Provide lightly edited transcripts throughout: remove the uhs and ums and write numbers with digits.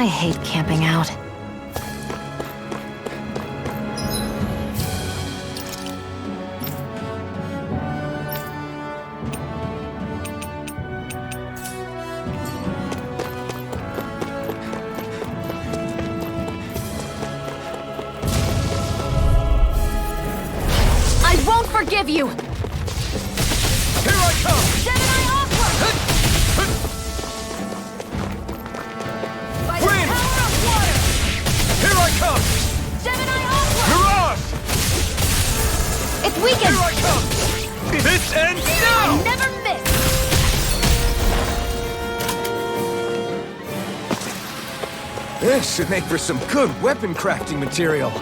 I hate camping out. I won't forgive you! Here I come! Gemini Aqua! By the Wind! power of water! Here I come! Gemini Aqua! Mirage! It's weakened! Here I come! This ends now! Never miss! This should make for some good weapon crafting material.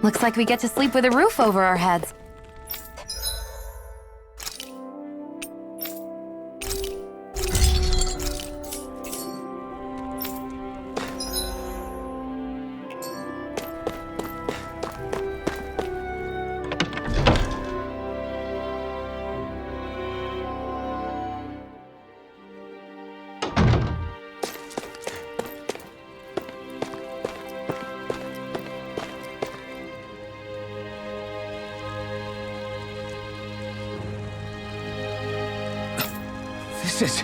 Looks like we get to sleep with a roof over our heads. This is...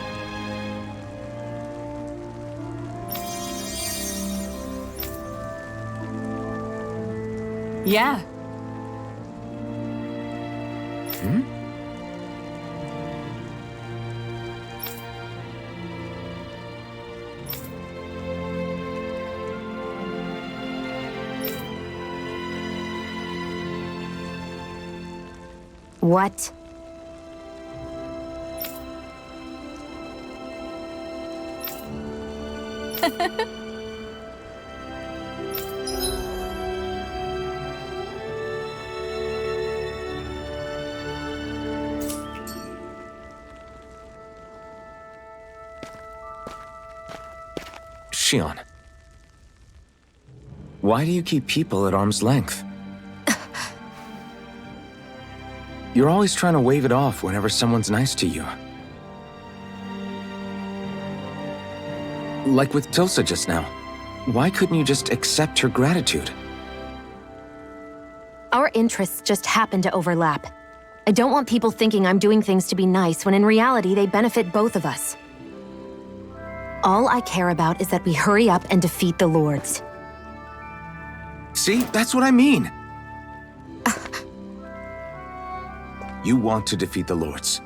Yeah. Hmm? What? Shion. Why do you keep people at arm's length? You're always trying to wave it off whenever someone's nice to you. Like with Tilsa just now. Why couldn't you just accept her gratitude? Our interests just happen to overlap. I don't want people thinking I'm doing things to be nice when in reality they benefit both of us. All I care about is that we hurry up and defeat the Lords. See, that's what I mean. You want to defeat the Lords.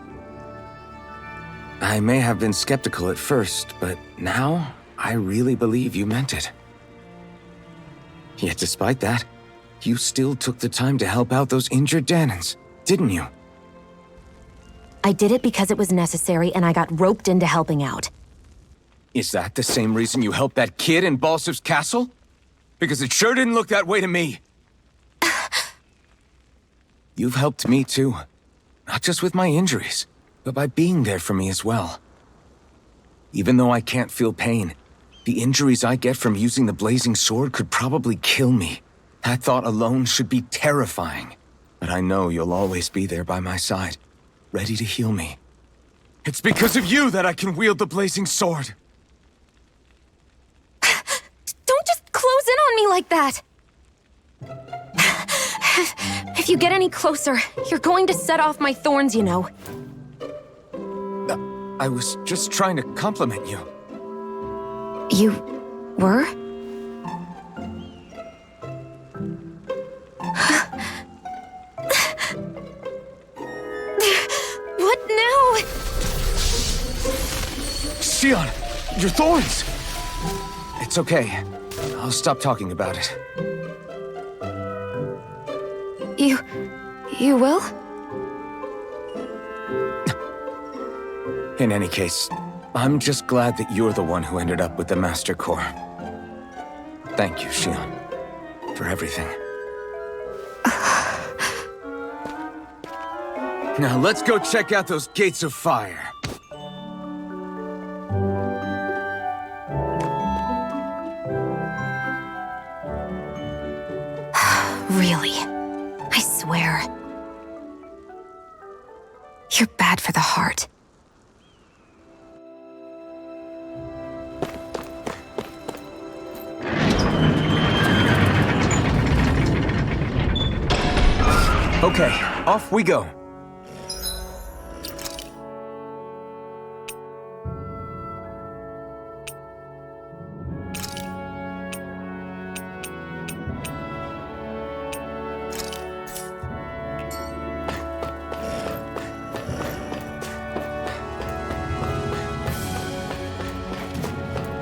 I may have been skeptical at first, but now I really believe you meant it. Yet despite that, you still took the time to help out those injured Danons, didn't you? I did it because it was necessary and I got roped into helping out. Is that the same reason you helped that kid in Balsev's castle? Because it sure didn't look that way to me. You've helped me too. Not just with my injuries, but by being there for me as well. Even though I can't feel pain, the injuries I get from using the blazing sword could probably kill me. That thought alone should be terrifying. But I know you'll always be there by my side, ready to heal me. It's because of you that I can wield the blazing sword. Don't just close in on me like that! If you get any closer, you're going to set off my thorns, you know. I was just trying to compliment you. You were? your thorns! It's okay. I'll stop talking about it. You will? In any case, I'm just glad that you're the one who ended up with the Master Core. Thank you, Shion, for everything. Now let's go check out those gates of fire. Really? I swear. You're bad for the heart. Okay, off we go.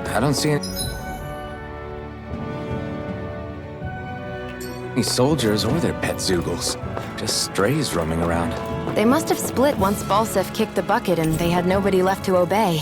I don't see any soldiers or their pet Zoogles. Just strays roaming around. They must have split once Balsef kicked the bucket and they had nobody left to obey.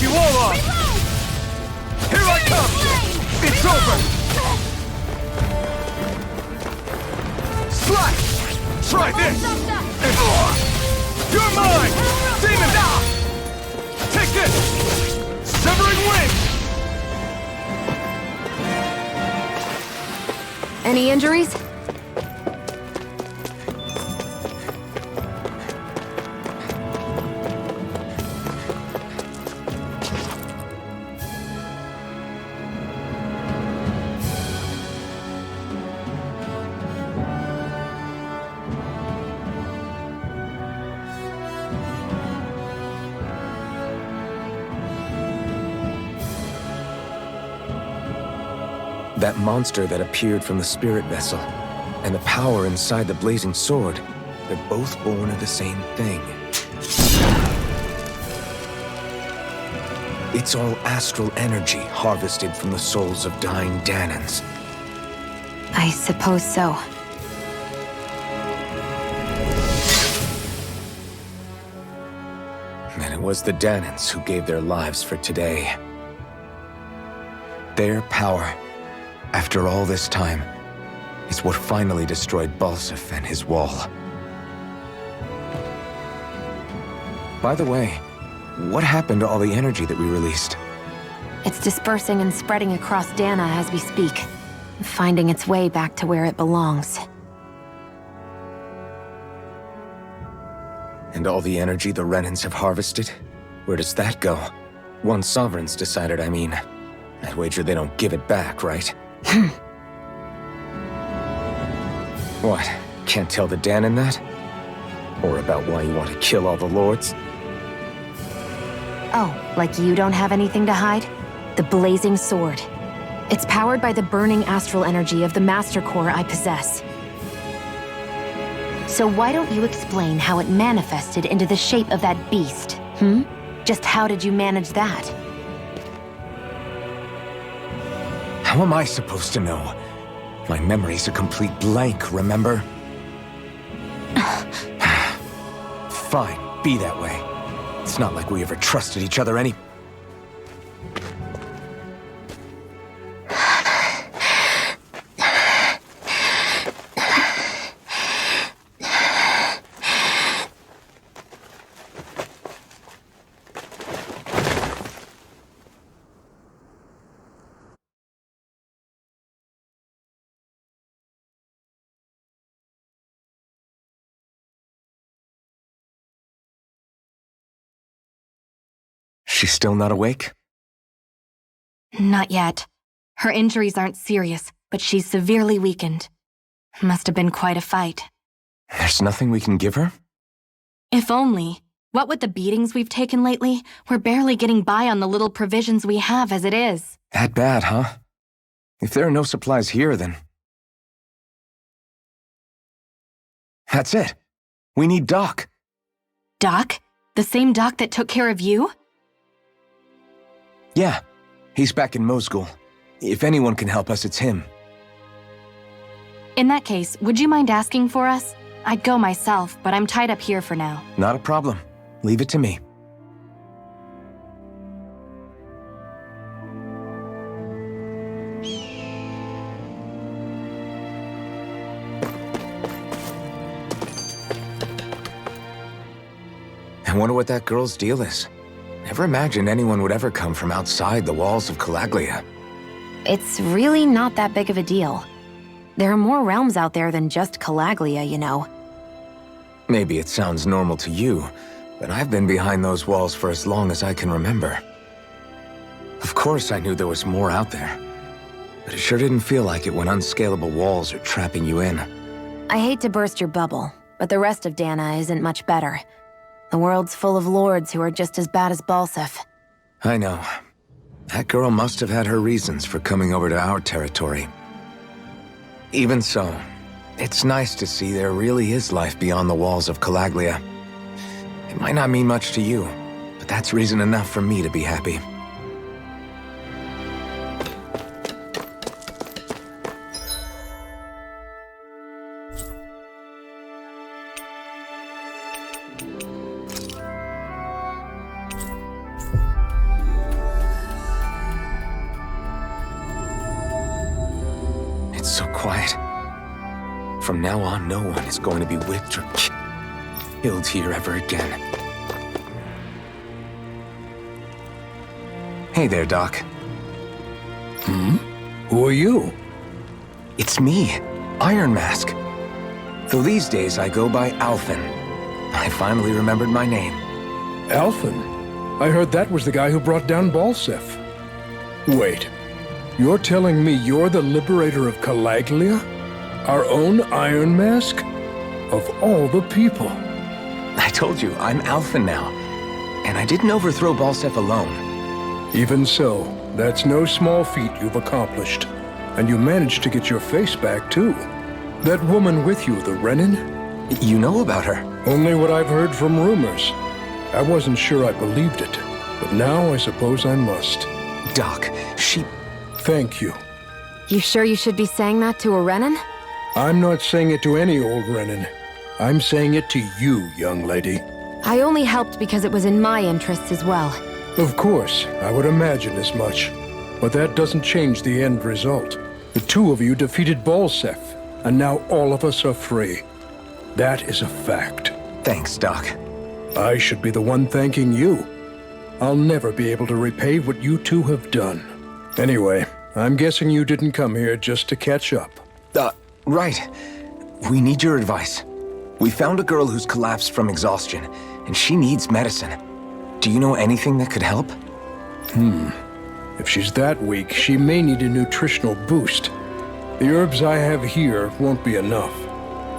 you all on! Here I come! It's over! Slash! Try this! And you're mine! Demon! Take this! Severing wing! Any injuries? That monster that appeared from the spirit vessel, and the power inside the blazing sword, they're both born of the same thing. It's all astral energy harvested from the souls of dying Danans. I suppose so. And it was the Danans who gave their lives for today. Their power, after all this time, is what finally destroyed Balsif and his wall. By the way, what happened to all the energy that we released? It's dispersing and spreading across Dana as we speak, finding its way back to where it belongs. And all the energy the Renans have harvested? Where does that go? Once Sovereign's decided, I mean. I'd wager they don't give it back, right? What? Can't tell the Danan that? Or about why you want to kill all the lords? Oh, like you don't have anything to hide? The blazing sword. It's powered by the burning astral energy of the Master Core I possess. So why don't you explain how it manifested into the shape of that beast, hmm? Just how did you manage that? How am I supposed to know? My memory's a complete blank, remember? Fine, be that way. It's not like we ever trusted each other any... She's still not awake? Not yet. Her injuries aren't serious, but she's severely weakened. Must have been quite a fight. There's nothing we can give her? If only. What with the beatings we've taken lately, we're barely getting by on the little provisions we have as it is. That bad, huh? If there are no supplies here, then... That's it. We need Doc. Doc? The same Doc that took care of you? Yeah, he's back in Mosgul. If anyone can help us, it's him. In that case, would you mind asking for us? I'd go myself, but I'm tied up here for now. Not a problem. Leave it to me. I wonder what that girl's deal is. Never imagined anyone would ever come from outside the walls of Calaglia. It's really not that big of a deal. There are more realms out there than just Calaglia, you know. Maybe it sounds normal to you, but I've been behind those walls for as long as I can remember. Of course I knew there was more out there, but it sure didn't feel like it when unscalable walls are trapping you in. I hate to burst your bubble, but the rest of Dana isn't much better. The world's full of lords who are just as bad as Balsif. I know. That girl must have had her reasons for coming over to our territory. Even so, it's nice to see there really is life beyond the walls of Calaglia. It might not mean much to you, but that's reason enough for me to be happy. from now on, no one is going to be whipped or killed here ever again. Hey there, Doc. Who are you? It's me, Iron Mask. Though these days I go by Alphen. I finally remembered my name. Alphen? I heard that was the guy who brought down Balseph. Wait, you're telling me you're the liberator of Calaglia? Our own Iron Mask? Of all the people. I told you, I'm Alphen now. And I didn't overthrow Balseph alone. Even so, that's no small feat you've accomplished. And you managed to get your face back, too. That woman with you, the Renin? You know about her? Only what I've heard from rumors. I wasn't sure I believed it, but now I suppose I must. Doc, she... Thank you. You sure you should be saying that to a Renin? I'm not saying it to any old Renin. I'm saying it to you, young lady. I only helped because it was in my interests as well. Of course, I would imagine as much. But that doesn't change the end result. The two of you defeated Balseph, and now all of us are free. That is a fact. Thanks, Doc. I should be the one thanking you. I'll never be able to repay what you two have done. Anyway, I'm guessing you didn't come here just to catch up. Right. We need your advice. We found a girl who's collapsed from exhaustion, and she needs medicine. Do you know anything that could help? If she's that weak, she may need a nutritional boost. The herbs I have here won't be enough.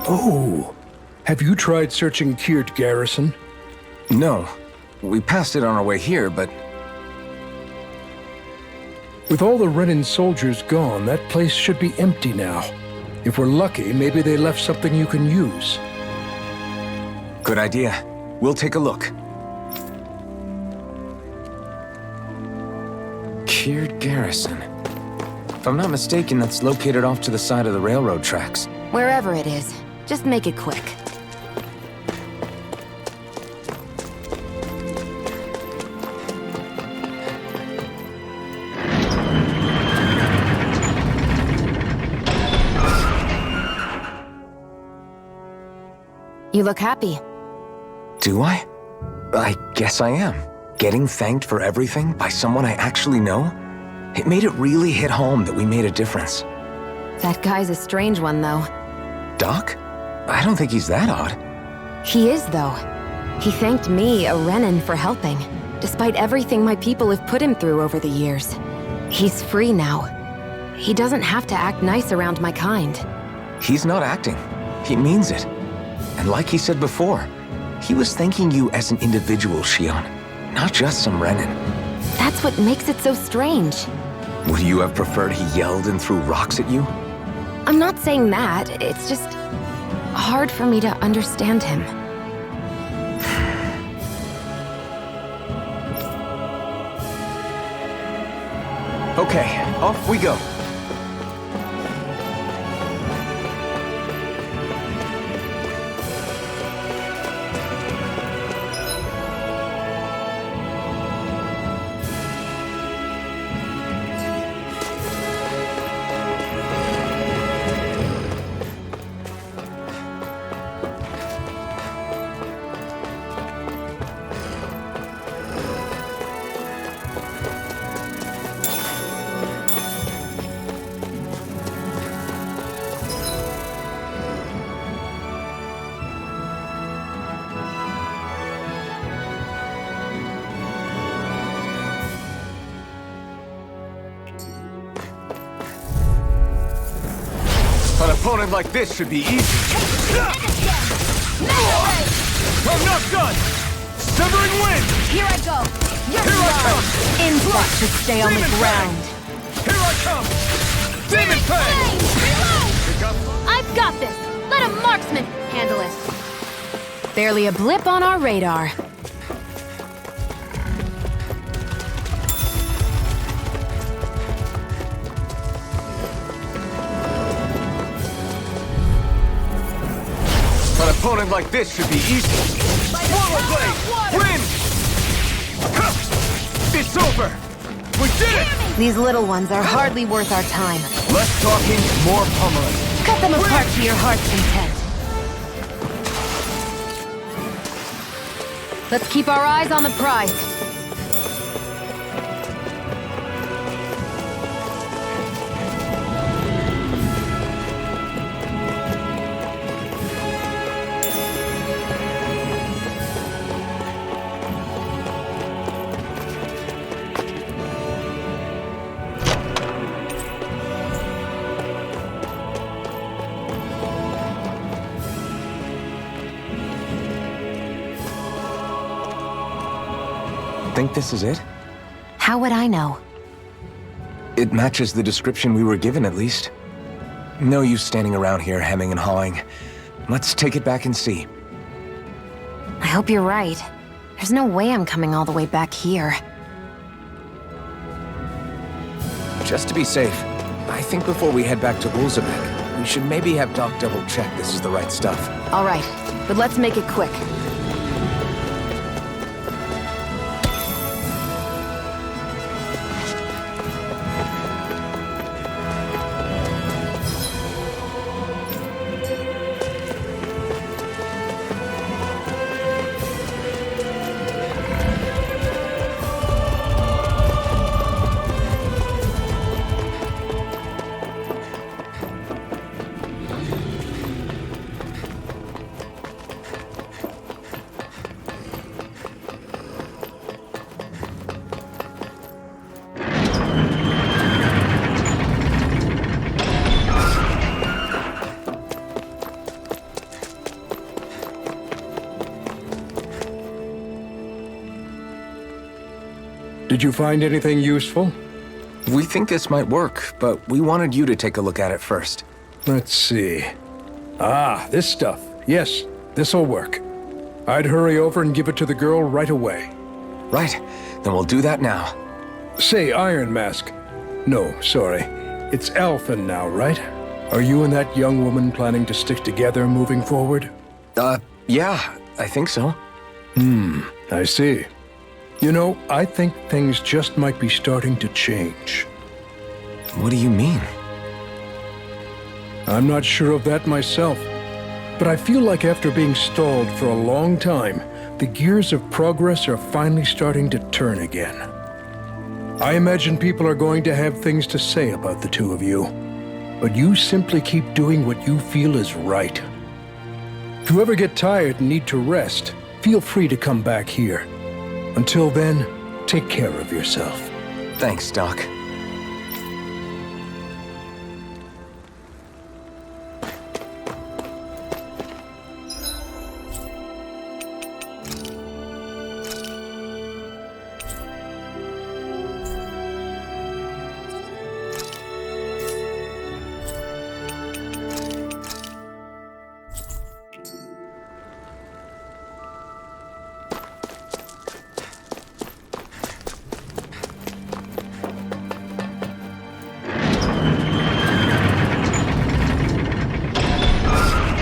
Oh, have you tried searching Kirt Garrison? No. We passed it on our way here, but... With all the Renin soldiers gone, that place should be empty now. If we're lucky, maybe they left something you can use. Good idea. We'll take a look. Kirt Garrison. If I'm not mistaken, that's located off to the side of the railroad tracks. Wherever it is, just make it quick. You look happy. Do I? I guess I am. Getting thanked for everything by someone I actually know? It made it really hit home that we made a difference. That guy's a strange one, though. Doc? I don't think he's that odd. He is, though. He thanked me, a Renin, for helping, despite everything my people have put him through over the years. He's free now. He doesn't have to act nice around my kind. He's not acting. He means it. And like he said before, he was thanking you as an individual, Shion, not just some Renin. That's what makes it so strange. Would you have preferred he yelled and threw rocks at you? I'm not saying that. It's just hard for me to understand him. Okay, off we go. An opponent like this should be easy. I'm not done! Severing wind! Here I go! Here I come! Insect should stay on the Demon ground. Here I come! Demon Fang! Pick up. I've got this! Let a marksman handle it! Barely a blip on our radar. An opponent like this should be easy. Swallow Blade! Win! It's over! We did it! These little ones are hardly worth our time. Less talking, more pummeling. Cut them apart to your heart's content. Let's keep our eyes on the prize. Think this is it? How would I know? It matches the description we were given, at least. No use standing around here hemming and hawing. Let's take it back and see. I hope you're right. There's no way I'm coming all the way back here. Just to be safe, I think before we head back to Wolzebek, we should maybe have Doc double-check this is the right stuff. All right, but let's make it quick. Did you find anything useful? We think this might work, but we wanted you to take a look at it first. Let's see. Ah, this stuff. Yes, this'll work. I'd hurry over and give it to the girl right away. Right, then we'll do that now. Say, Iron Mask. No, sorry. It's Alphen now, right? Are you and that young woman planning to stick together moving forward? Yeah, I think so. I see. You know, I think things just might be starting to change. What do you mean? I'm not sure of that myself, but I feel like after being stalled for a long time, the gears of progress are finally starting to turn again. I imagine people are going to have things to say about the two of you, but you simply keep doing what you feel is right. If you ever get tired and need to rest, feel free to come back here. Until then, take care of yourself. Thanks, Doc.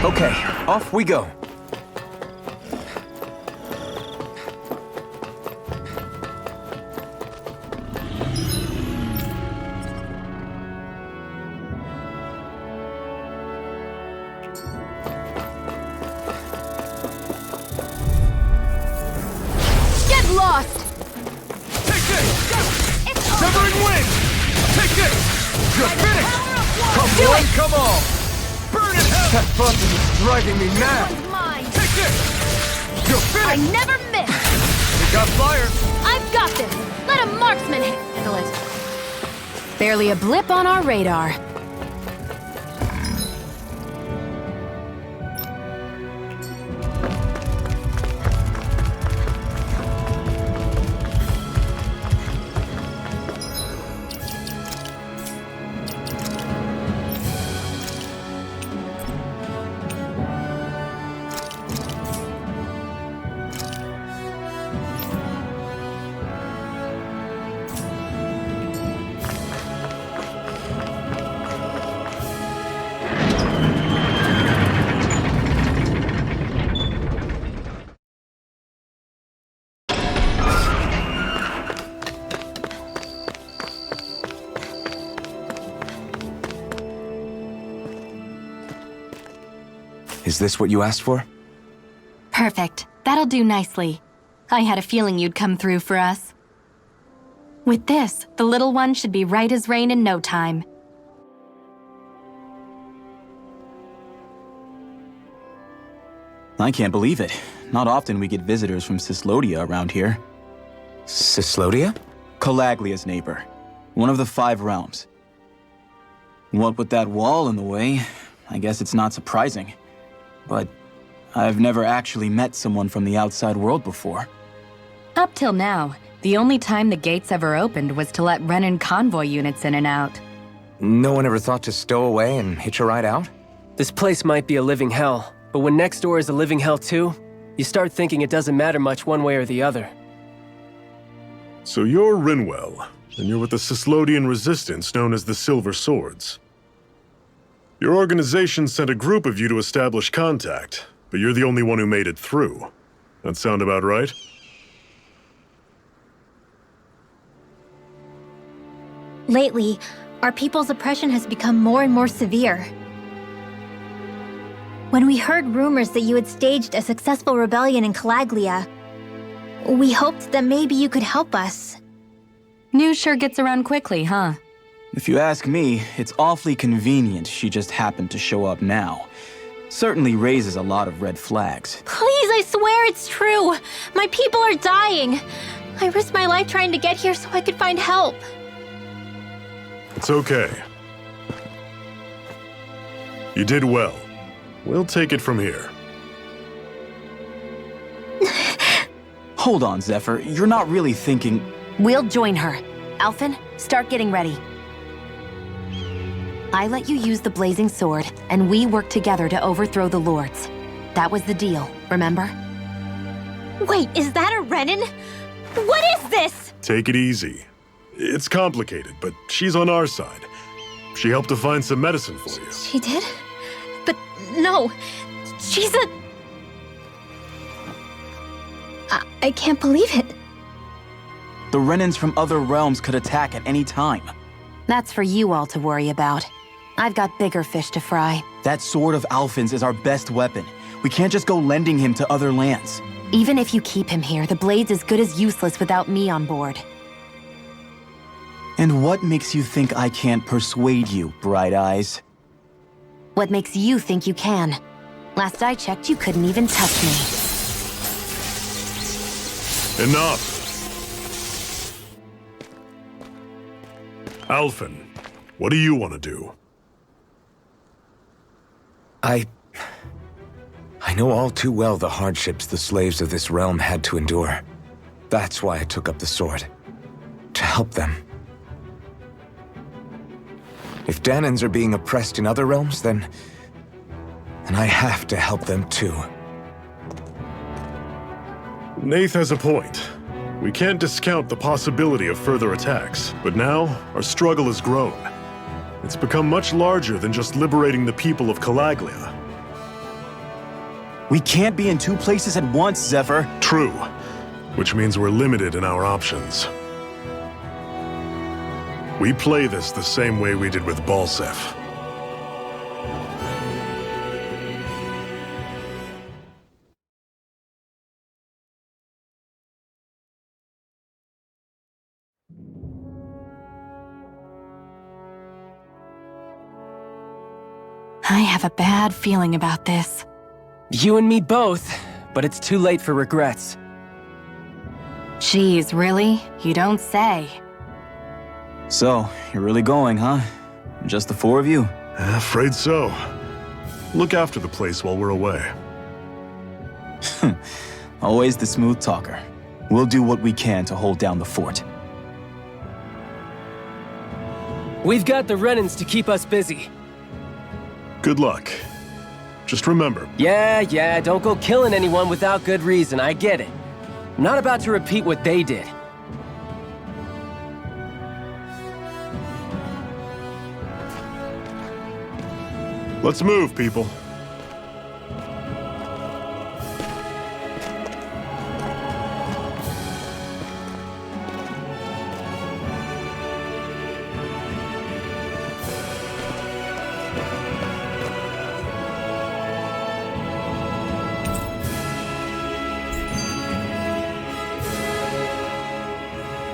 Okay, off we go. Get lost! Take this! Severing wind! Take this! You're finished! Come Do one, it! come all! Burn in hell! That button is driving me mad. One's mine. Take this! You're I finished! never miss! You got fire! I've got this! Let a marksman handle it! Barely a blip on our radar. Is this what you asked for? Perfect. That'll do nicely. I had a feeling you'd come through for us. With this, the little one should be right as rain in no time. I can't believe it. Not often we get visitors from Cislodia around here. Cislodia? Calaglia's neighbor. One of the 5 realms. What with that wall in the way, I guess it's not surprising. But I've never actually met someone from the outside world before. Up till now, the only time the gates ever opened was to let Renan convoy units in and out. No one ever thought to stow away and hitch a ride out? This place might be a living hell, but when next door is a living hell too, you start thinking it doesn't matter much one way or the other. So you're Rinwell, and you're with the Cislodian resistance known as the Silver Swords. Your organization sent a group of you to establish contact, but you're the only one who made it through. That sound about right? Lately, our people's oppression has become more and more severe. When we heard rumors that you had staged a successful rebellion in Calaglia, we hoped that maybe you could help us. News sure gets around quickly, huh? If you ask me, it's awfully convenient she just happened to show up now. Certainly raises a lot of red flags. Please, I swear it's true! My people are dying! I risked my life trying to get here so I could find help. It's okay. You did well. We'll take it from here. Hold on, Zephyr. You're not really thinking... We'll join her. Alphen, start getting ready. I let you use the blazing sword, and we worked together to overthrow the lords. That was the deal, remember? Wait, is that a Renan? What is this? Take it easy. It's complicated, but she's on our side. She helped to find some medicine for you. She did? But no, she's a... I can't believe it. The Renans from other realms could attack at any time. That's for you all to worry about. I've got bigger fish to fry. That sword of Alphen's is our best weapon. We can't just go lending him to other lands. Even if you keep him here, the blade's as good as useless without me on board. And what makes you think I can't persuade you, Bright Eyes? What makes you think you can? Last I checked, you couldn't even touch me. Enough! Alphen, what do you want to do? I know all too well the hardships the slaves of this realm had to endure. That's why I took up the sword. To help them. If Danans are being oppressed in other realms, then I have to help them too. Nath has a point. We can't discount the possibility of further attacks, but now our struggle has grown. It's become much larger than just liberating the people of Calaglia. We can't be in 2 places at once, Zephyr. True, which means we're limited in our options. We play this the same way we did with Balsef. I have a bad feeling about this. You and me both, but it's too late for regrets. Geez, really? You don't say. So, you're really going, huh? Just the 4 of you? Afraid so. Look after the place while we're away. Always the smooth talker. We'll do what we can to hold down the fort. We've got the Renans to keep us busy. Good luck. Just remember, Yeah, don't go killing anyone without good reason, I get it. I'm not about to repeat what they did. let's move, people.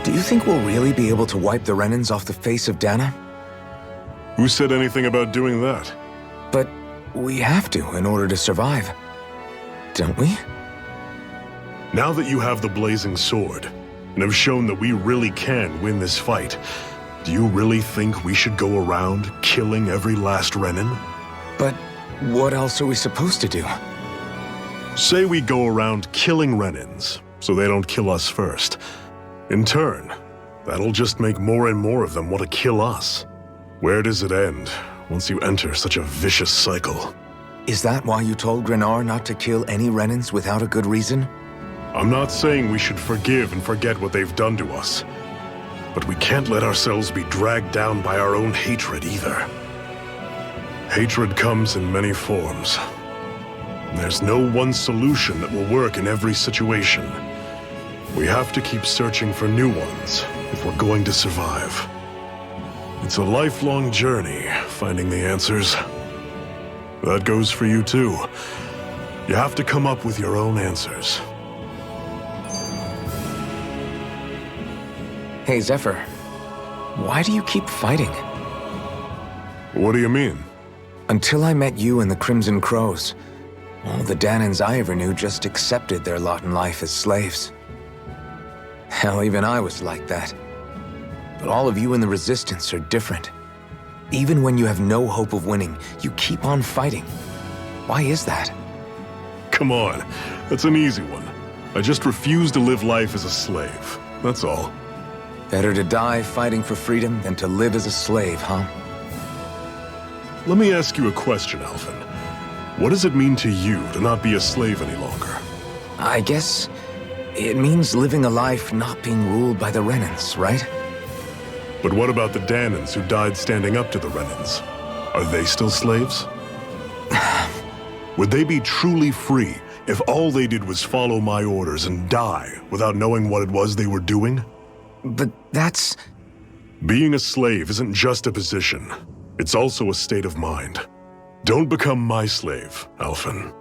Do you think we'll really be able to wipe the Renans off the face of Dana? Who said anything about doing that? But we have to in order to survive. Don't we? Now that you have the blazing sword, and have shown that we really can win this fight, do you really think we should go around killing every last Renan? But what else are we supposed to do? Say we go around killing Renans, so they don't kill us first. In turn, that'll just make more and more of them want to kill us. Where does it end once you enter such a vicious cycle? Is that why you told Grenar not to kill any Renans without a good reason? I'm not saying we should forgive and forget what they've done to us, but we can't let ourselves be dragged down by our own hatred either. Hatred comes in many forms. There's no one solution that will work in every situation. We have to keep searching for new ones if we're going to survive. It's a lifelong journey, finding the answers. That goes for you too. You have to come up with your own answers. Hey, Zephyr. Why do you keep fighting? What do you mean? Until I met you and the Crimson Crows, all the Danans I ever knew just accepted their lot in life as slaves. Hell, even I was like that. But all of you in the Resistance are different. Even when you have no hope of winning, you keep on fighting. Why is that? Come on, that's an easy one. I just refuse to live life as a slave, that's all. Better to die fighting for freedom than to live as a slave, huh? Let me ask you a question, Alphen. What does it mean to you to not be a slave any longer? I guess it means living a life not being ruled by the Renans, right? But what about the Danans who died standing up to the Renans? Are they still slaves? Would they be truly free if all they did was follow my orders and die without knowing what it was they were doing? But that's... Being a slave isn't just a position. It's also a state of mind. Don't become my slave, Alphen.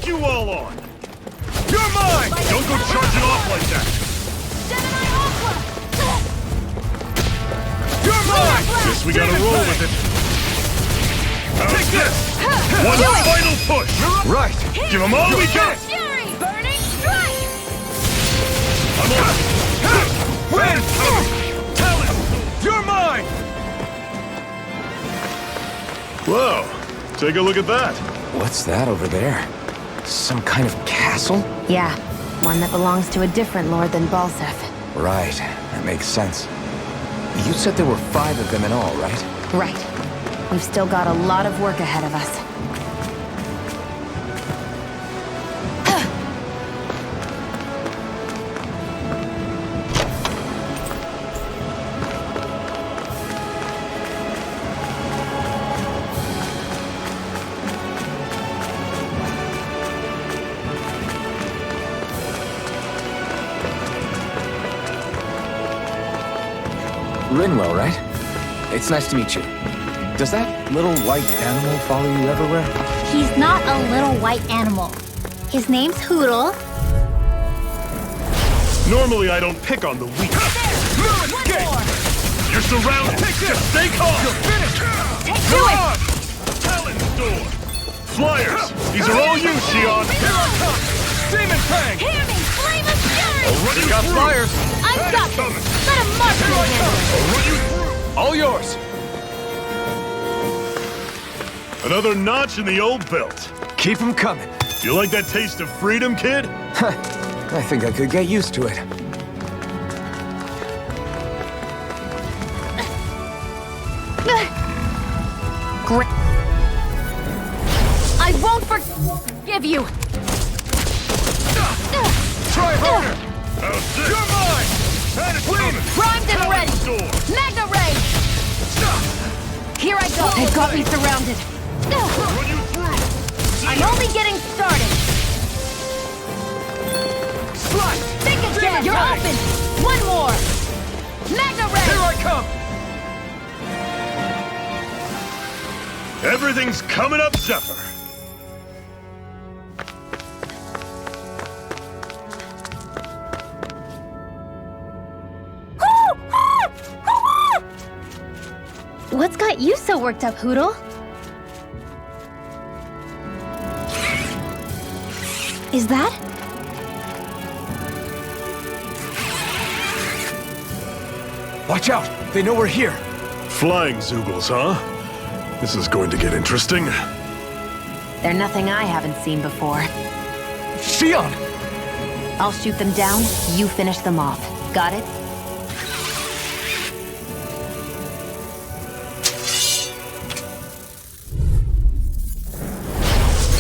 You all on! You're mine! Don't go charging off like that! You're mine! Guess we gotta roll with it. Take this! One final push! Right! Give them all we got! Burning strike! I'm on! Win! Talent! You're mine! Whoa, take a look at that. What's that over there? Some kind of castle? Yeah, one that belongs to a different lord than Balsef. Right, that makes sense. You said there were 5 of them in all, right? Right. We've still got a lot of work ahead of us. Rinwell, right? It's nice to meet you. Does that little white animal follow you everywhere? He's not a little white animal. His name's Hoodle. Normally I don't pick on the weak. You're surrounded. Just stay calm. You're finished. You're on. Talent door. Flyers. These are all you, Shion. Here I come! Demon Fang! Hear me! Flame of fury! Already got flyers. I've got this! Let him march Here I in come! here! I'll run you through! All yours! Another notch in the old belt. Keep them coming. You like that taste of freedom, kid? I think I could get used to it. Great. I won't forgive you! Try harder! You're mine! And it's coming! Primed and ready! Door! Magna Ray! Here I go! They've got me surrounded. Run you through! I I'm only getting started! Slice! Think again! You're Tag! open! One more! Mega Ray! Here I come! Everything's coming up, Zephyr. What's got you so worked up, Hootle? Is that? Watch out! They know we're here! Flying Zoogles, huh? This is going to get interesting. They're nothing I haven't seen before. Shion! I'll shoot them down, you finish them off. Got it?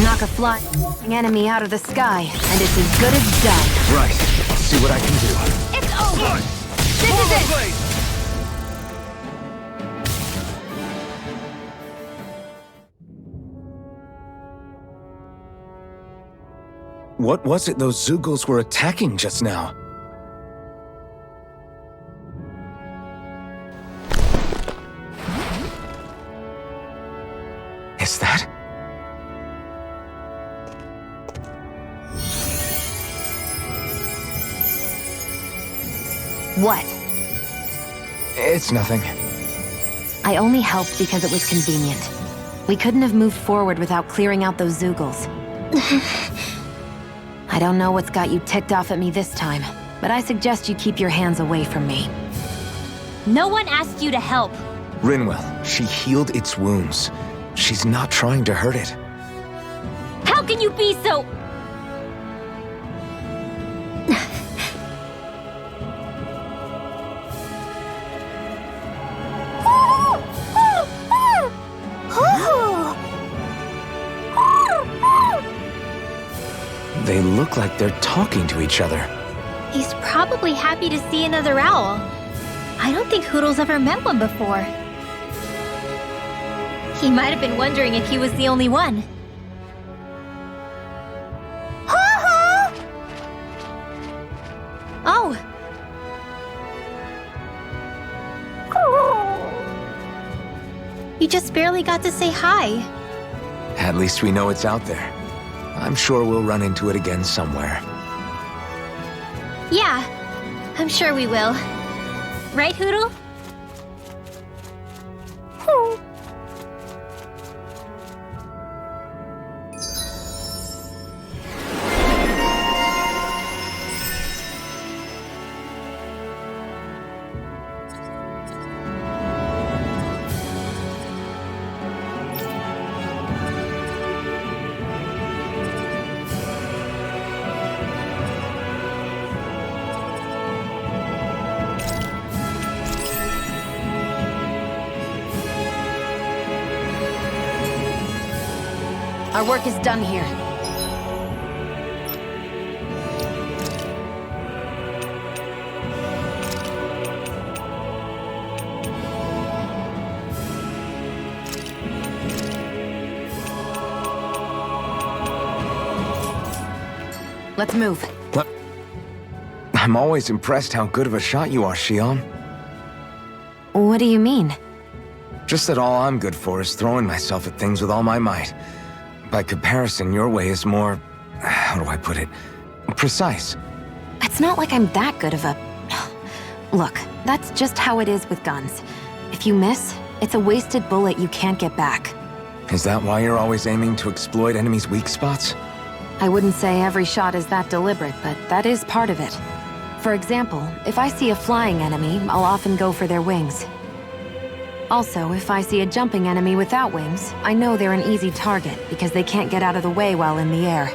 Knock a flying enemy out of the sky, and it's as good as done. Right. Let's see what I can do. It's over! This is it! Blade! What was it those Zoogles were attacking just now? Is that? What? It's nothing. I only helped because it was convenient. We couldn't have moved forward without clearing out those Zoogles. I don't know what's got you ticked off at me this time, but I suggest you keep your hands away from me. No one asked you to help. Rinwell, she healed its wounds. She's not trying to hurt it. How can you be so... They look like they're talking to each other. He's probably happy to see another owl. I don't think Hootle's ever met one before. He might have been wondering if he was the only one. Oh! You just barely got to say hi. At least we know it's out there. I'm sure we'll run into it again somewhere. Yeah, I'm sure we will. Right, Hootle? Our work is done here. Let's move. What? I'm always impressed how good of a shot you are, Shion. What do you mean? Just that all I'm good for is throwing myself at things with all my might. By comparison, your way is more... how do I put it? Precise. It's not like I'm that good of a... Look, that's just how it is with guns. If you miss, it's a wasted bullet you can't get back. Is that why you're always aiming to exploit enemies' weak spots? I wouldn't say every shot is that deliberate, but that is part of it. For example, if I see a flying enemy, I'll often go for their wings. Also, if I see a jumping enemy without wings, I know they're an easy target because they can't get out of the way while in the air.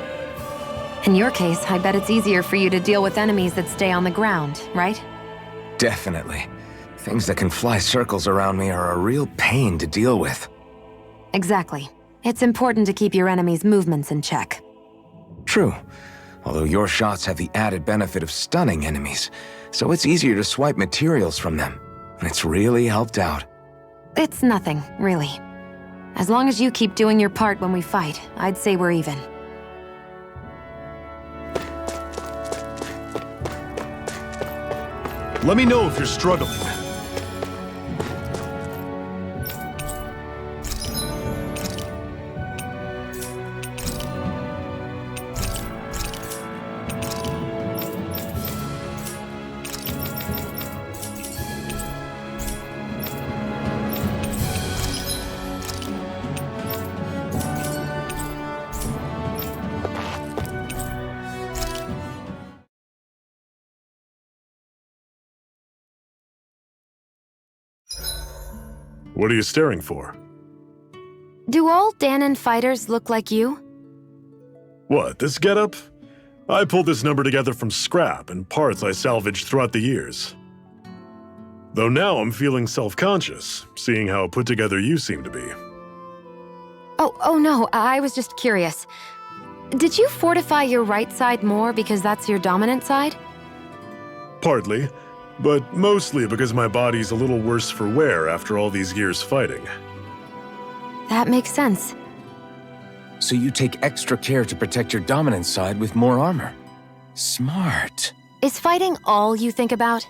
In your case, I bet it's easier for you to deal with enemies that stay on the ground, right? Definitely. Things that can fly circles around me are a real pain to deal with. Exactly. It's important to keep your enemy's movements in check. True. Although your shots have the added benefit of stunning enemies, so it's easier to swipe materials from them. It's really helped out. It's nothing, really. As long as you keep doing your part when we fight, I'd say we're even. Let me know if you're struggling. What are you staring for? Do all Danon fighters look like you? What, this getup? I pulled this number together from scrap and parts I salvaged throughout the years. Though now I'm feeling self-conscious, seeing how put together you seem to be. Oh no, I was just curious. Did you fortify your right side more because that's your dominant side? Partly, but mostly because my body's a little worse for wear after all these years fighting. That makes sense. So you take extra care to protect your dominant side with more armor. Smart. Is fighting all you think about?